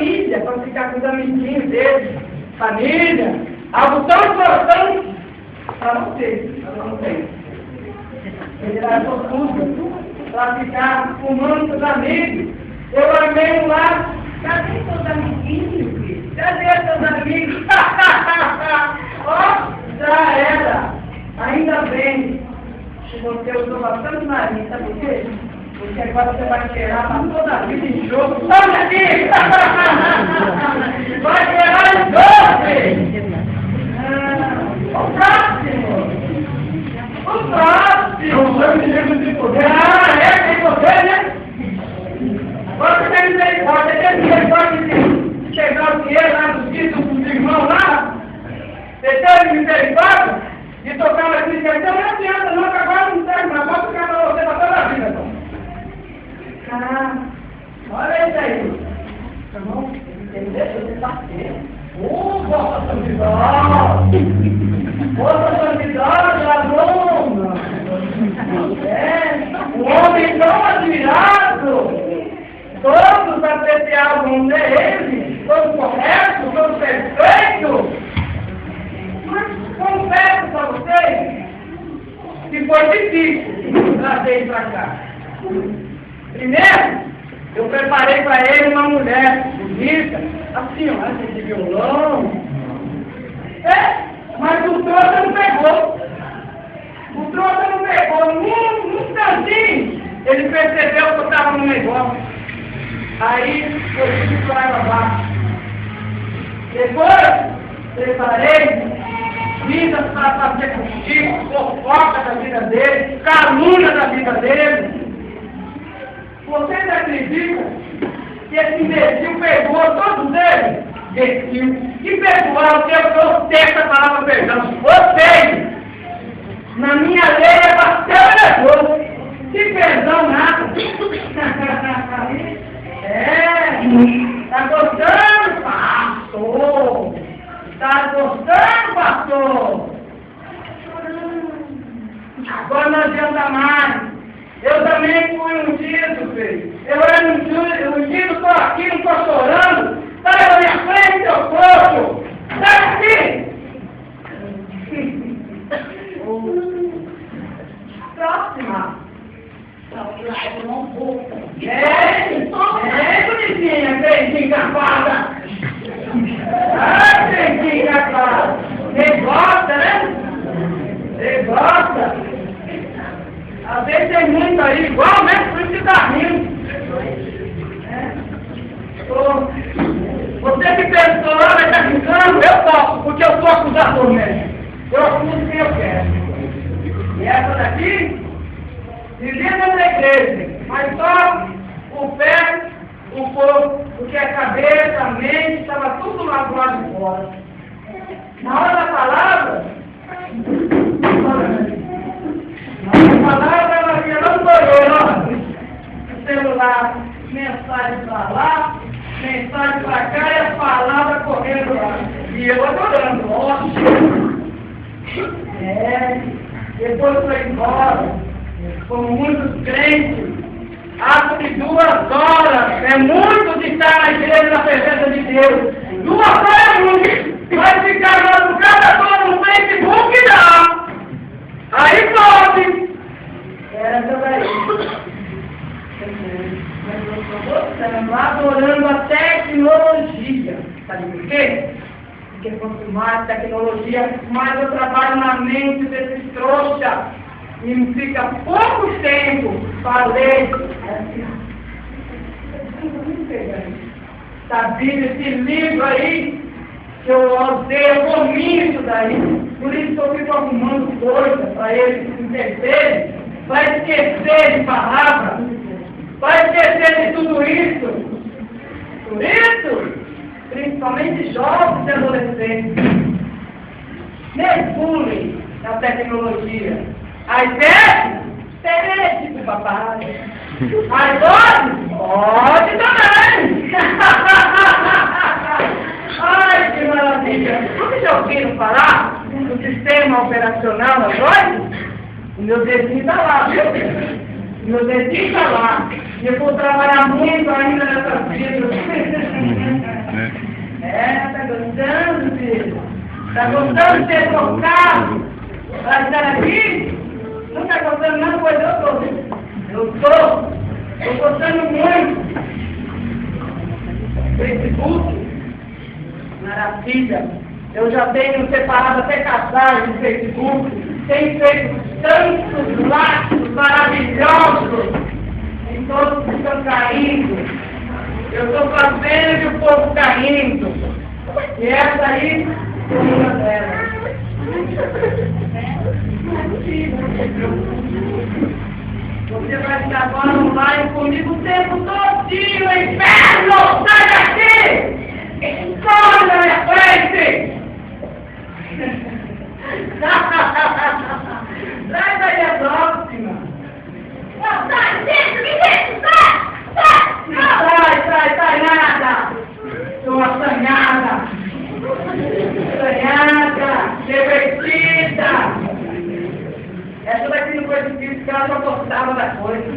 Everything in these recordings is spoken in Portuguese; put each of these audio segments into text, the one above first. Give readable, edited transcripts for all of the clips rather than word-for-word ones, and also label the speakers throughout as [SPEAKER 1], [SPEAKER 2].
[SPEAKER 1] família, para ficar com os amiguinhos dele. Família, algo tão importante para você, não tem. Ele era profundo, para ficar fumando com os amigos. Eu amei lá, cadê seus amiguinhos, filho? Cadê seus amigos? Ó, já era. Ainda bem que você usou bastante nariz, sabe por quê? Porque agora você vai cheirar para toda a vida em jogo. Olha aqui! Vai cheirar em doce! O próximo! O próximo! Eu me lembro de poder. Tem poder, né? Você tem misericórdia de chegar o dinheiro lá dos títulos dos irmãos lá? Você teve misericórdia de tocar na crise? Então não adianta não, que agora não serve mais. Pode ficar para você para toda a vida, então. Olha isso aí. Irmão, entendeu? Você está certo. Vossa Santidade! Vossa Santidade, ladrão! Um homem tão admirado! Todos apreciavam ele, todo correto, todo perfeito. Mas confesso para vocês que foi difícil trazer ele para cá. Primeiro, eu preparei para ele uma mulher bonita, assim, ó, de violão. Mas o trouxa não pegou. O trouxa não pegou. Num instantinho, ele percebeu que eu estava no negócio. Aí, eu fui para água abaixo. Depois, preparei vidas para fazer contigo, fofoca da vida dele, calúnia da vida dele. Vocês acreditam que esse imbecil perdoou todos eles? Imbecil. E perdoar, eu tenho essa palavra perdão. Vocês, na minha lei, é bastante nervoso. Que perdão nada. Tá gostando, pastor? Tá gostando, pastor? Agora não adianta mais. Eu também fui ungido, filho. Eu era ungido, estou aqui, não estou chorando. Sai da minha frente, seu corpo! Sai daqui! Próxima. Bonitinha, bem encapada. Bem encapada. Você gosta, né? Você gosta? Às vezes tem muito aí, igual mesmo, por isso que está rindo. Você que pensou, vai estar brincando, eu toco, porque eu sou acusador mesmo. Eu acuso quem eu quero. E essa daqui, vivia na igreja, mas só o pé, o corpo, porque a cabeça, a mente, estava tudo lá do lado de fora. Na hora da palavra, ela vinha lá no banheiro, o celular, mensagem para lá, mensagem para cá e a palavra correndo lá. E eu adorando, ótimo. Depois foi embora, como muitos crentes, acho que 2 horas é muito de estar na igreja na presença de Deus. 2 horas é muito. Vai ficar lá no cada hora no Facebook, não. Aí pode. Essa daí. Mas eu estou gostando, adorando a tecnologia. Sabe por quê? Porque quanto mais tecnologia, mais eu trabalho na mente desses trouxas. E me fica pouco tempo para ler. Sabia esse livro aí? Que eu odeio, eu comi isso daí. Por isso eu fico arrumando coisas para eles entenderem. Vai esquecer de palavras. Vai esquecer de tudo isso. Por isso, principalmente jovens e adolescentes, mergulhem na tecnologia. iPad, pede pro papai. iPod, pode também. Ai, que maravilha. Vocês já ouviram falar do sistema operacional Android? O meu dedinho está lá, viu? O meu dedinho está lá. E eu vou trabalhar muito ainda nessa vida. Está gostando de ser trocado para estar aqui? Não está gostando não, pois eu estou. Estou gostando muito. Facebook, maravilha. Eu já tenho separado até casais no Facebook. Tenho feito tantos laços maravilhosos. E todos estão caindo. Eu estou fazendo e o povo caindo. E essa aí é uma delas. Você vai estar agora online comigo o tempo todinho, inferno! Sai daqui! Corre na minha frente! Sai daí a próxima! Sai, sai, nada! Sua assanhada! Assanhada! Divertida! Essa daqui não foi difícil, porque ela só gostava da coisa.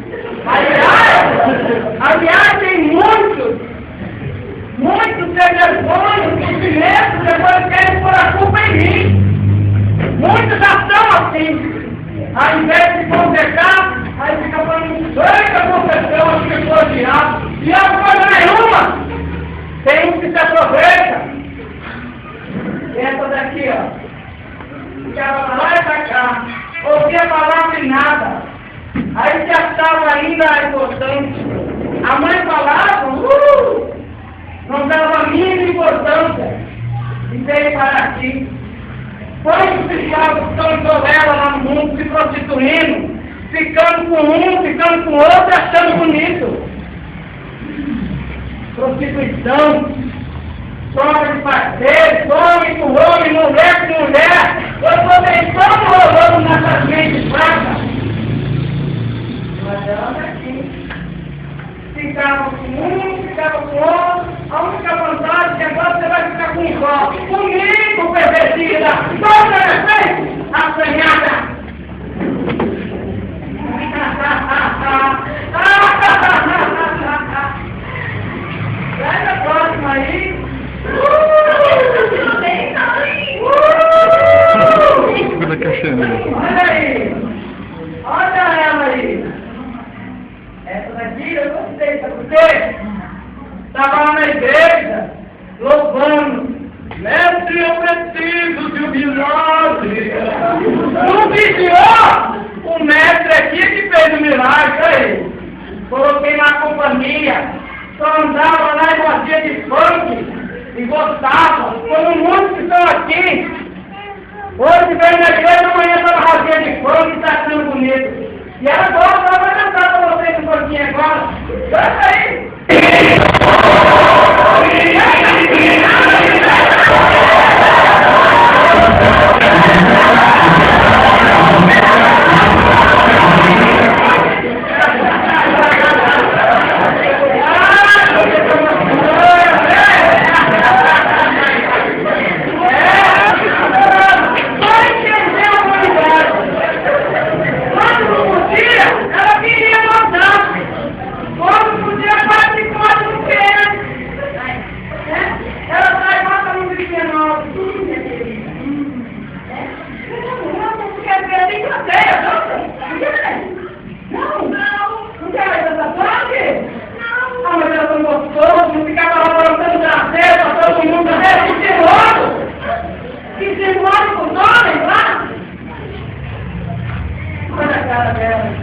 [SPEAKER 1] Aliás, tem muitos sem vergonha, sofrimentos, depois querem pôr a culpa em mim. Muitos já estão assim. Ao invés de consertar, aí fica falando, que a confessão, acho que foi o diabo. E não é coisa nenhuma. Tem um que se aproveita. Essa daqui, ó. Ficava pra lá e pra cá. Ouvia palavra e nada. Aí se achava ainda importante. A mãe falava, não dava a mínima importância. E veio para aqui. Quantos ficavam ficando ela lá no mundo, se prostituindo, ficando com um, ficando com outro, achando bonito. Prostituição, troca de parceiro, homem com homem, mulher com mulher. Eu estou tentando rolando nessas mentes fracas. Mas ela aqui. Ficava com um, ficava com outro. A única vantagem é que agora você vai ficar com um só. Comigo, pervertida! Toda vez, assanhada! Sai a próxima aí! Olha aí! Olha ela aí! Essa daqui eu gostei, sabe por quê? Estava lá na igreja, louvando. Mestre, eu preciso de um milagre. Não vigiou! O mestre aqui que fez o milagre, aí. Coloquei na companhia, só andava lá em rodinha de funk e gostava, como muitos que estão aqui. Hoje veio na igreja, amanhã está na rodinha de funk e está achando bonito. E ela agora vai cantar para vocês um pouquinho agora. Canta aí!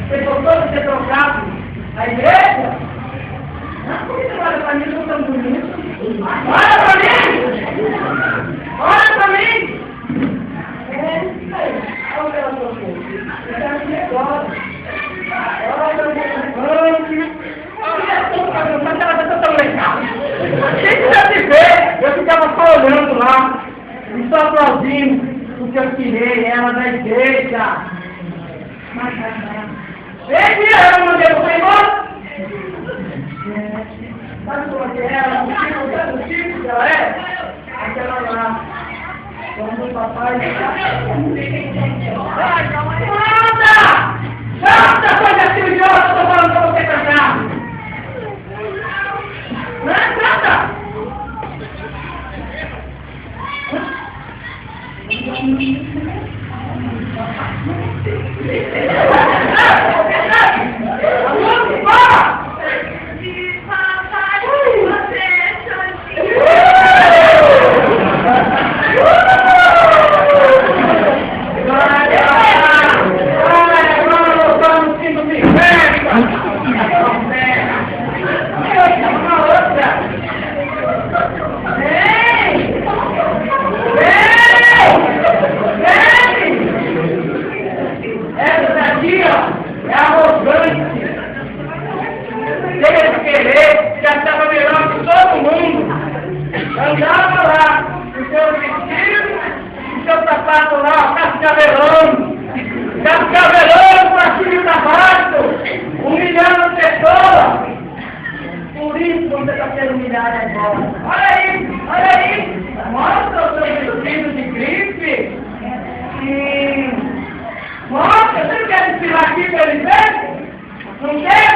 [SPEAKER 1] Você gostou de ser trocado a igreja? Não, por que você olha para mim, não tão bonito? Olha para mim! Olha para mim! Isso aí. Olha o que ela trocou. Eu quero que agora. Olha o que mas ela está tão legal. Quem quiser te ver, eu ficava só olhando lá, e só aplaudindo, porque eu tirei ela da igreja. Ei, Bia, eu mandei você embora? Sabe como é ela? O tipo que ela é? Aquela lá. Quando o papai Manda! Chata, coisa assim idiota, eu tô falando pra você cantar. Não é chata? familiar agora. Olha aí, mostra o seu filho de gripe. Mostra, você não quer desfilar aqui para ele ver? Não quer?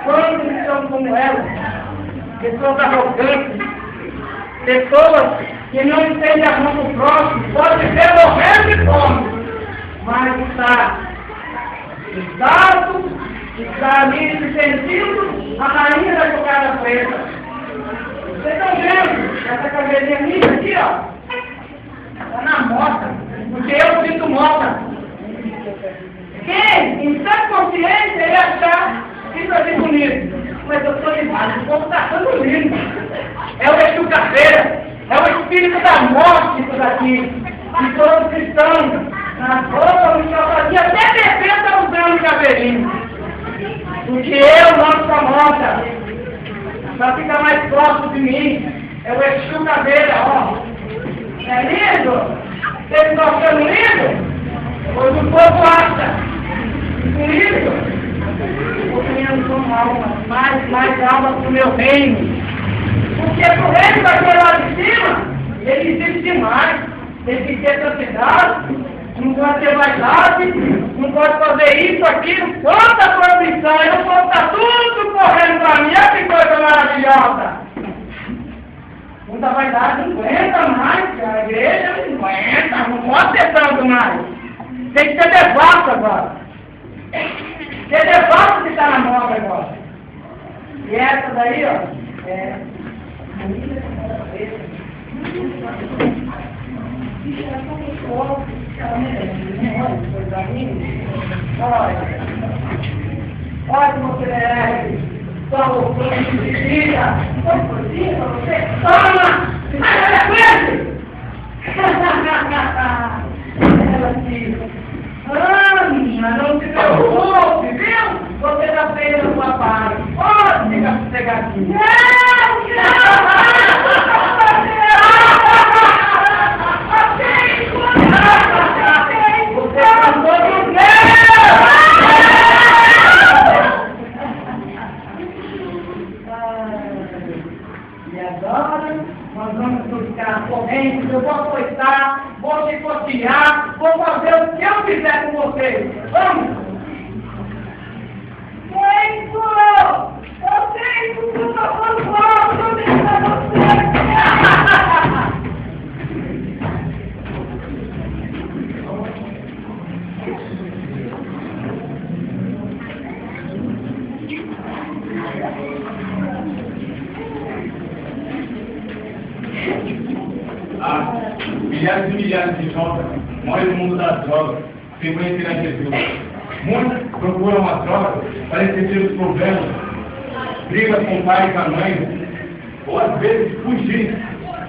[SPEAKER 1] Quando são como ela, pessoas arrogantes, pessoas que não entendem a mão do próximo, pode ser morrendo de fome, mas está exalto, está ali se sentindo a rainha da cocada preta. Vocês estão vendo essa cabelinha minha aqui, ó? Está na moda, porque eu sinto moda. Quem, em sã consciência, ia achar isso aqui bonito? Mas eu estou ligado, o povo está achando lindo. É o Exu Caveira, é o espírito da morte isso daqui. De todos os cristãos, nas roupas, no chapéu, até defesa está usando caveirinho. Porque eu não sou morta. Para ficar mais próximo de mim, é o Exu Caveira, ó. É lindo? Vocês estão achando lindo? Pois o povo acha lindo. Porque eu sou alma, mais alma para o meu reino. Porque para o reino daquele lá de cima, ele existe demais. Tem que ter santidade, não pode ter vaidade, não pode fazer isso, aquilo, toda proibição. Eu vou estar tudo correndo para mim, olha que coisa maravilhosa. Muita vaidade não aguenta mais, a igreja não aguenta, não pode ter tanto mais. Tem que ser devasso agora. Ser devasso que está na moda agora. E essa daí, ó, é... Olha como você é, só o plano de vida, você toma, olha frente! Ela aqui, Ana, não se preocupe, viu? Você já fez a sua parte, pode ficar sossegadinho. E agora nós vamos buscar correntes, eu vou coitar, vou chicotear, vou fazer o que eu quiser com vocês. Vamos! Tempo! Eu tenho tudo a favor, eu tenho para você!
[SPEAKER 2] Milhares e milhares de jovens morrem no mundo das drogas, sem conhecer a Jesus. Muitos procuram as drogas para esquecer os problemas, brigas com o pai e com a mãe, ou às vezes fugir,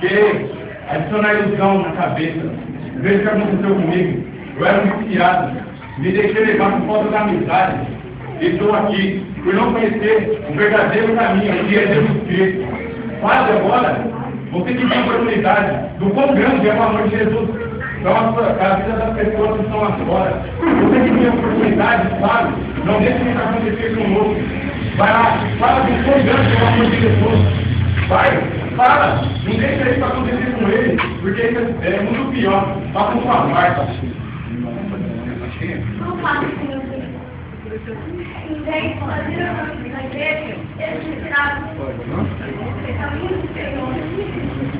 [SPEAKER 2] querer adicionar ilusão na cabeça. Veja o que aconteceu comigo. Eu era um viciado, me deixei levar por falta da amizade. E estou aqui por não conhecer o verdadeiro caminho, que é Jesus Cristo. Quase agora, você que tem a oportunidade do quão grande é o amor de Jesus para a vida das pessoas que estão lá fora. Você que tem a oportunidade, sabe? Não deixe isso acontecer conosco. Vai lá, fala do quão grande é o amor de Jesus. Vai, fala, não deixa isso acontecer com ele, porque isso é muito pior. Faça com a Marta.
[SPEAKER 3] Não faça com meu filho. Em vez de fazer na igreja, eles me tiraram esse caminho do Senhor.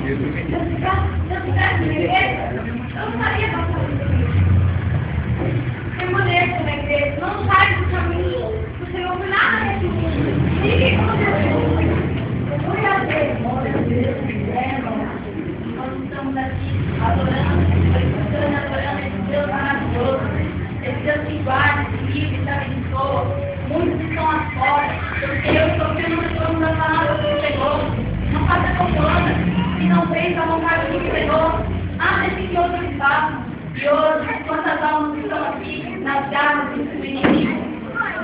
[SPEAKER 3] Se eu ficasse na igreja, eu não estaria passando por isso. Permaneça na igreja, não sai do caminho do Senhor por nada nesse mundo. Fique com Jesus. Fui a Deus, nós estamos aqui adorando esse Deus maravilhoso. Esse Deus que guarda, que livre, que abençoa. Muitos estão lá fora, porque eu estou sendo uma da palavra do Senhor. Não faça confusão, se não fez a vontade do Senhor. Abre esse outro espaço. E hoje, quantas almas estão aqui nas garras do inimigo?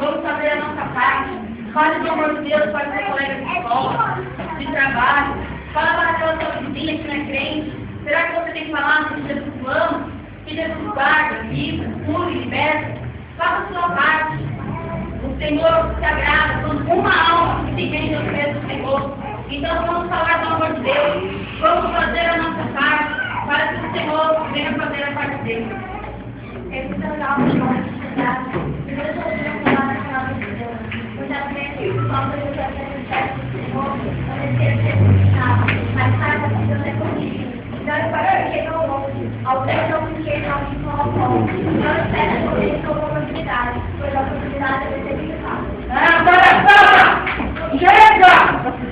[SPEAKER 3] Vamos fazer a nossa parte. Fale do amor de Deus para os seus colegas de escola, de trabalho. Fala para aquela sua vizinha que não é crente. Será que você tem que falar que Jesus ama? Que Jesus guarda, livra, cura e liberta. Faça a sua parte. O Senhor se agrada quando uma alma se rende aos pés do Senhor. Então vamos falar do amor de Deus, vamos fazer a nossa parte, para que o Senhor venha fazer a parte dele. Muitas vezes, nós mas saiba que Deus é comigo. Então, eu para que não ouve, ao tempo que não me colocou. Então, eu espero que ele tenha oportunidade, pois a oportunidade é determinada.
[SPEAKER 1] Palhaçada! Chega!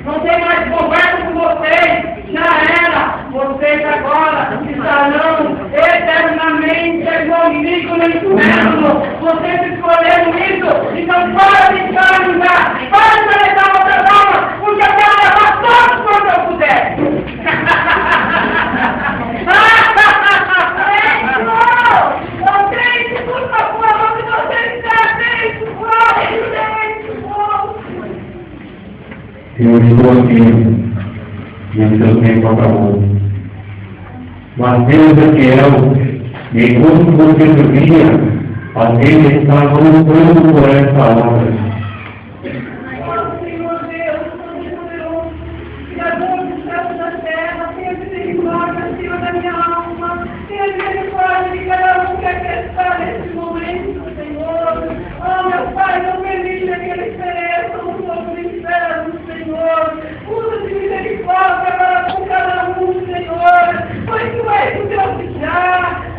[SPEAKER 1] Não tem mais conversa com vocês! Já era! Vocês agora estarão eternamente comigo no inferno! Vocês escolheram isso! Então para de encarar! Para de coletar outra alma! Porque eu quero levar todos quando eu puder!
[SPEAKER 4] Eu estou aqui, e o seu tempo acabou. Mas Deus é fiel, e enquanto você dormia, alguém estava lutando por essa obra.
[SPEAKER 1] Senhor Deus, Todo-Poderoso, Criador dos céus e da terra, tenha misericórdia, Senhor, da minha alma, tenha misericórdia de cada um que aqui está nesse momento, Senhor. Oh, meu Pai, não permita que eles pereçam no fogo do inferno, Senhor. Usa de misericórdia para com cada um, Senhor. Pois tu és o Deus que já.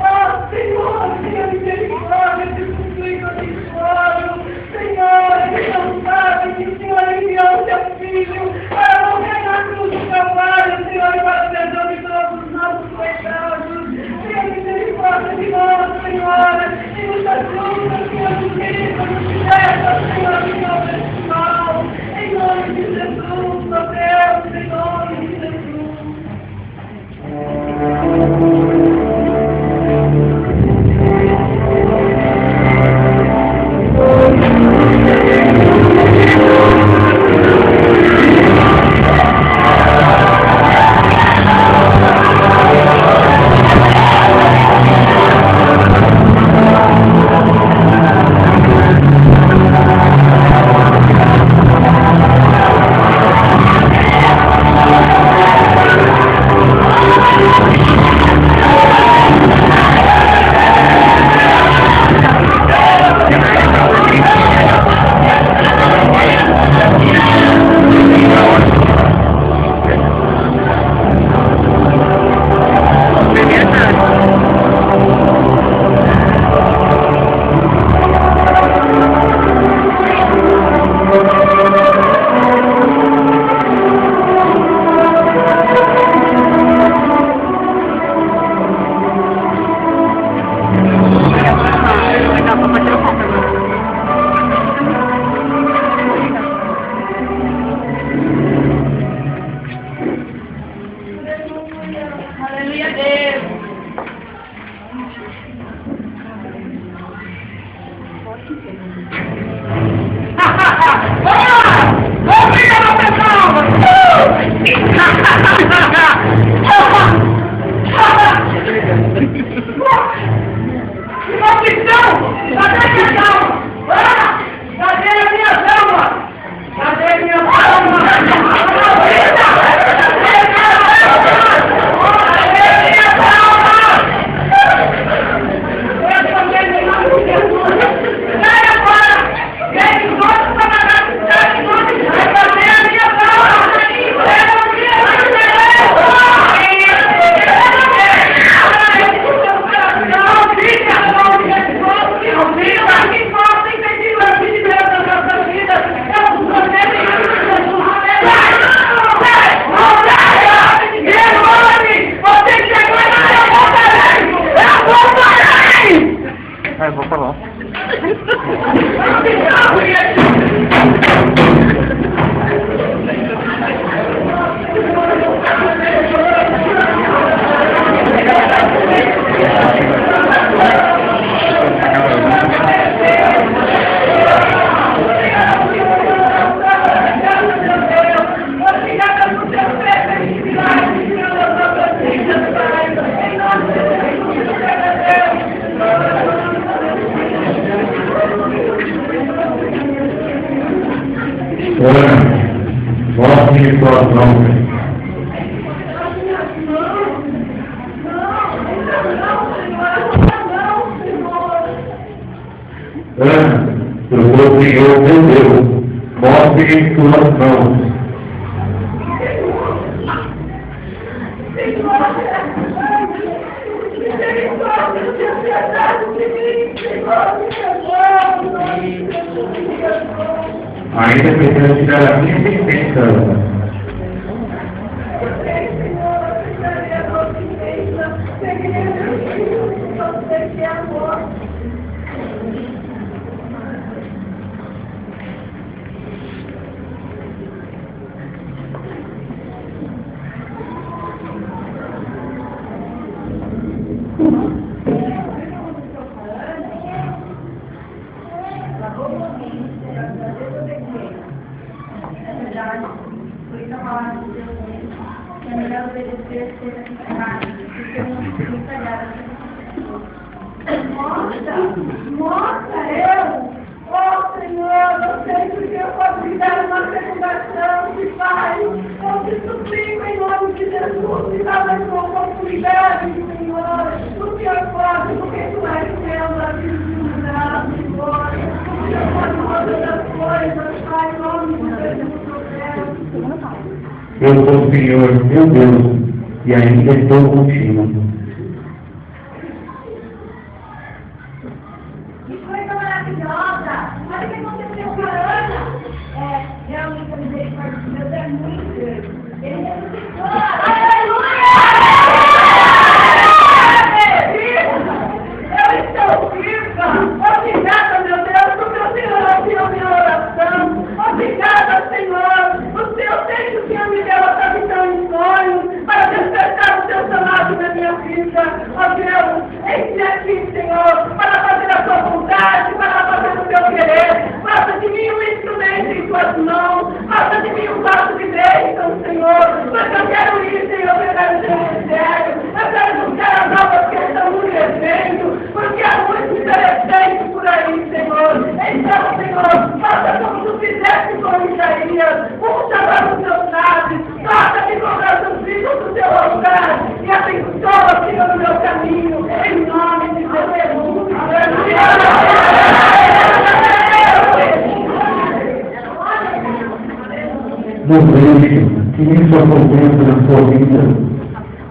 [SPEAKER 1] Oh, Senhor, tenha misericórdia de cumprir o abençoado. Senhor, eles não sabem que o Senhor enviou o seu Filho para morrer na cruz do Calvário, Senhor, e para perdão de todos os nossos pecados. Tenha misericórdia de nós, Senhor, e nos ajuda, Senhor, nos livra, nos liberta, Senhor, de todo esse mal. Em nome de Jesus, meu Deus, em nome de Jesus. Aleluia, Deus.
[SPEAKER 4] Vou falar. Mostre suas mãos. Ana, pro Senhor meu Deus, mostre suas mãos. Ainda precisa tirar a minha sentença.
[SPEAKER 3] Nossa, eu? Oh, Senhor, eu sei que eu posso lhe dar uma fecundação de Pai. Eu te suplico em nome de Jesus, que dá mais uma oportunidade, Senhor. O Senhor pode, porque Tu és Deus, a vida, Senhor. O Senhor pode todas as coisas, Pai, em nome de Jesus,
[SPEAKER 4] Eu sou o Senhor, meu Deus, e ainda estou contigo.
[SPEAKER 3] Que coisa maravilhosa! Olha o que aconteceu com a Ana. Realmente a misericórdia de Deus é muito grande. Ele ressuscitou. Aleluia! Eu estou viva! Obrigada, meu Deus, porque o Senhor ouviu minha oração. Obrigada, Senhor. Eu sei que o Senhor me deu essa visão em sonhos para despertar o Teu chamado na minha vida. Ó Deus, eis-me aqui, Senhor, para fazer a Tua vontade, para fazer o Teu querer. Faça de mim um instrumento em Tuas mãos. Faça de mim um vaso de bênção, Senhor. Porque eu quero ir, Senhor, pegar o Teu ministério. Eu quero buscar as almas que estão no evento, porque há muitos interessantes por aí, Senhor. Então, Senhor, faça como Tu fizeste com Isaías. Puxa para os Teus naves, toca-me com os filhos do Teu altar e abençoa, Senhor, o meu caminho, em nome de Jesus.
[SPEAKER 4] Não deixe que isso aconteça na sua vida.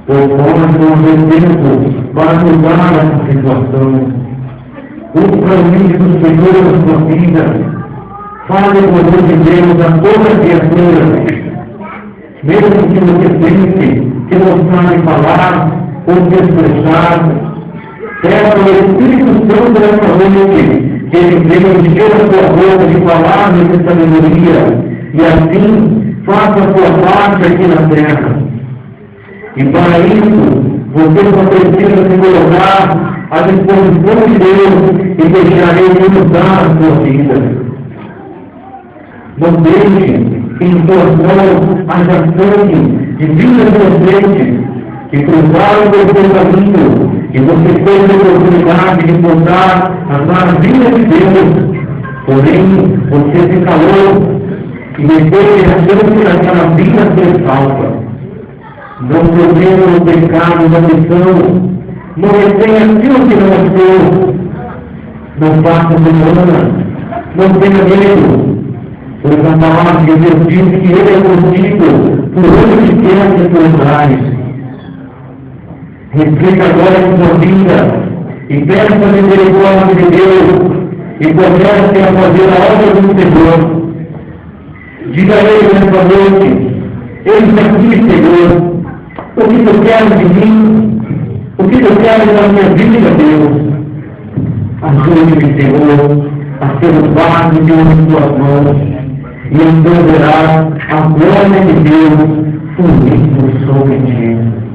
[SPEAKER 4] Propõe um tempo para mudar essa situação. O caminho do Senhor na sua vida. Fale o poder de Deus a toda criatura. Mesmo que você pense que não sabe falar ou se expressar, peça ao Espírito Santo nessa noite que Ele venha encher a sua boca de palavras de sabedoria e assim faça a sua parte aqui na terra. E para isso, você só precisa se colocar à disposição de Deus e deixar Ele mudar a sua vida. Não deixe que em suas mãos haja sangue de vidas inocentes que cruzaram o seu caminho e você teve a oportunidade de contar as maravilhas de Deus. Porém, você se calou e deteve a chance daquela vida ser salva. Não perdendo o pecado da missão, não retenha aquilo que não é seu. Não faça demora, não tenha medo. Pois a palavra de Deus diz que Ele é contigo por onde quer que tu andares. Reflita agora em sua vida e peça a misericórdia de Deus e comece a fazer a obra do Senhor. Diga a Ele nessa noite: Eis aqui, Senhor, o que tu queres de mim, o que tu queres da minha vida, Deus. Ajude-me, Senhor, a ser o vaso de uma de tuas mãos. E então verá a glória de Deus fluindo sobre ti.